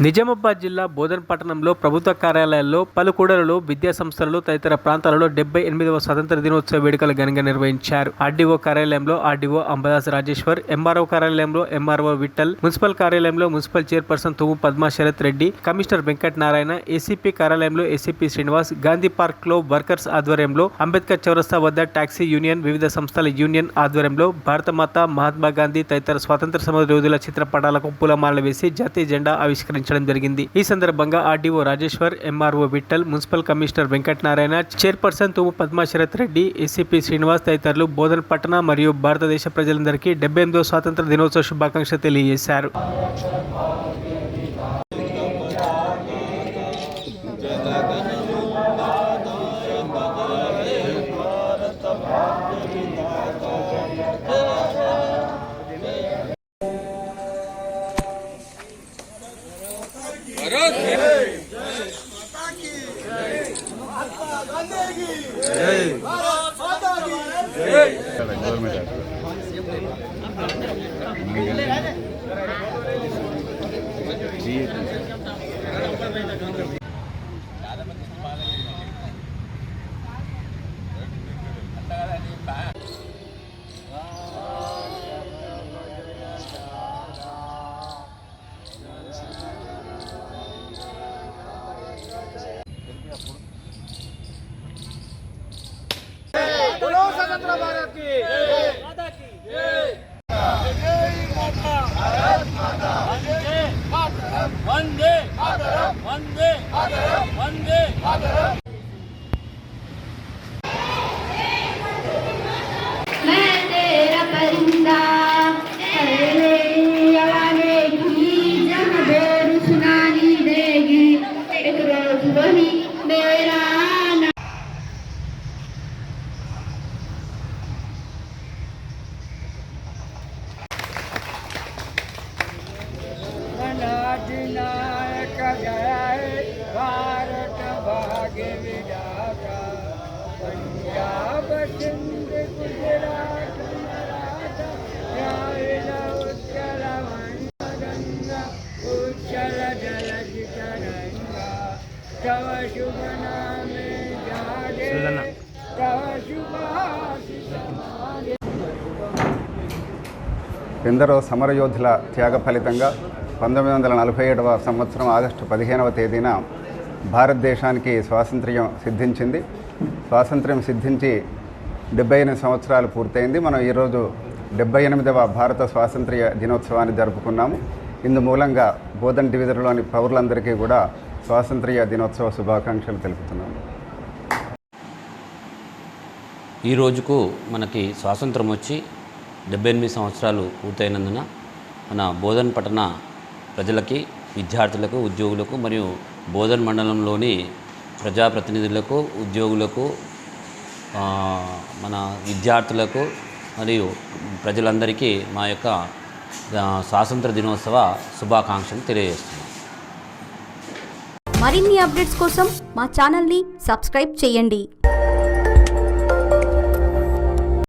నిజామాబాద్ జిల్లా బోధన్ పట్టణంలో ప్రభుత్వ కార్యాలయాల్లో, పలు కూడలలో, విద్యా సంస్థలలో తదితర ప్రాంతాలలో 78వ స్వాతంత్ర దినోత్సవ వేడుకలు ఘనంగా నిర్వహించారు. ఆర్డీఓ కార్యాలయంలో ఆర్డీఓ అంబదాస్ రాజేశ్వర్, ఎంఆర్ఓ కార్యాలయంలో ఎంఆర్ఓ విఠల్, మున్సిపల్ కార్యాలయంలో municipal chairperson Tummu Padma Sharath Reddy, commissioner Venkata Narayana, ACP కార్యాలయంలో ఏసీపీ శ్రీనివాస్, గాంధీ పార్క్ లో వర్కర్స్ ఆధ్వర్యంలో, అంబేద్కర్ చౌరస్తా వద్ద టాక్సీ యూనియన్, వివిధ సంస్థల యూనియన్ ఆధ్వర్యంలో భారతమాత, మహాత్మా గాంధీ తదితర స్వాతంత్ర సమర యోధుల చిత్రపటాలకు పూలమాలలు వేసి జాతీయ జెండా ఆవిష్కరించారు. జరిగింది. ఈ సందర్భంగా RDO Rajeshwar, MRO Vithal, municipal commissioner Venkata Narayana, chairperson Tummu Padma Sharath Reddy, ACP Srinivas తదితరులు బోధన్ పట్టణ మరియు భారతదేశ ప్రజలందరికీ 78వ స్వాతంత్ర దినోత్సవ శుభాకాంక్షలు తెలియజేశారు. वंदे वंदे वंदे मैं तेरा परिंदा आने की जब बेर सुनानी देगी एक रोज वही मेरा नायक जय भारत भाग्य विधाता पंजाब सिंध गुजरात मराठा द्राविड उत्कल गंगा उच्चल जलज तरंगा तव शुभ नामे जागे तव शुभाशिष ఎందరో సమరయోధుల త్యాగ ఫలితంగా 1947వ సంవత్సరం ఆగస్టు 15వ తేదీన భారతదేశానికి స్వాతంత్ర్యం సిద్ధించింది. స్వాతంత్ర్యం సిద్ధించి 78 సంవత్సరాలు పూర్తయింది. మనం ఈరోజు 78వ భారత స్వాతంత్ర్య దినోత్సవాన్ని జరుపుకున్నాము. ఇందు మూలంగా బోధన్ డివిజన్లోని పౌరులందరికీ కూడా స్వాతంత్ర్య దినోత్సవ శుభాకాంక్షలు తెలుపుతున్నాము. ఈ రోజుకు మనకి స్వాతంత్రం వచ్చి 78 సంవత్సరాలు పూర్తయినందున మన బోధన్ పట్టణ ప్రజలకి, విద్యార్థులకు, ఉద్యోగులకు మరియు బోధన్ మండలంలోని ప్రజాప్రతినిధులకు, ఉద్యోగులకు, మన విద్యార్థులకు మరియు ప్రజలందరికీ మా యొక్క స్వాతంత్ర దినోత్సవ శుభాకాంక్షలు తెలియజేస్తున్నాం. మరిన్ని అప్డేట్స్ కోసం మా ఛానల్ని సబ్స్క్రైబ్ చేయండి.